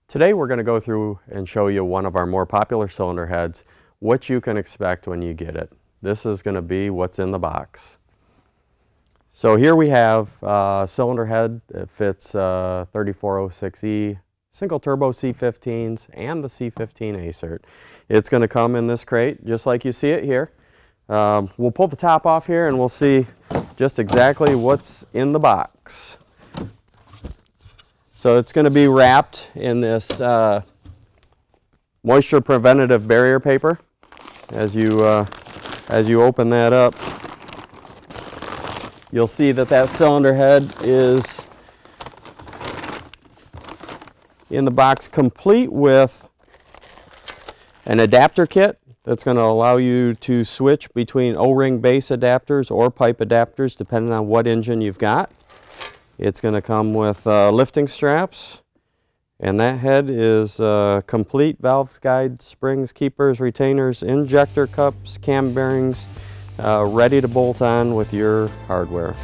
Today we're going to go through and show you one of our more popular cylinder heads, what you can expect when you get it. This is going to be what's in the box. So here we have a cylinder head. It fits 3406E, single turbo C15s, and the C15 Acert. It's going to come in this crate just like you see it here. We'll pull the top off here and we'll see just exactly what's in the box. So it's going to be wrapped in this moisture preventative barrier paper. As you open that up, you'll see that that cylinder head is in the box, complete with an adapter kit that's going to allow you to switch between O-ring base adapters or pipe adapters depending on what engine you've got. It's going to come with lifting straps, and that head is complete: valves, guides, springs, keepers, retainers, injector cups, cam bearings, ready to bolt on with your hardware.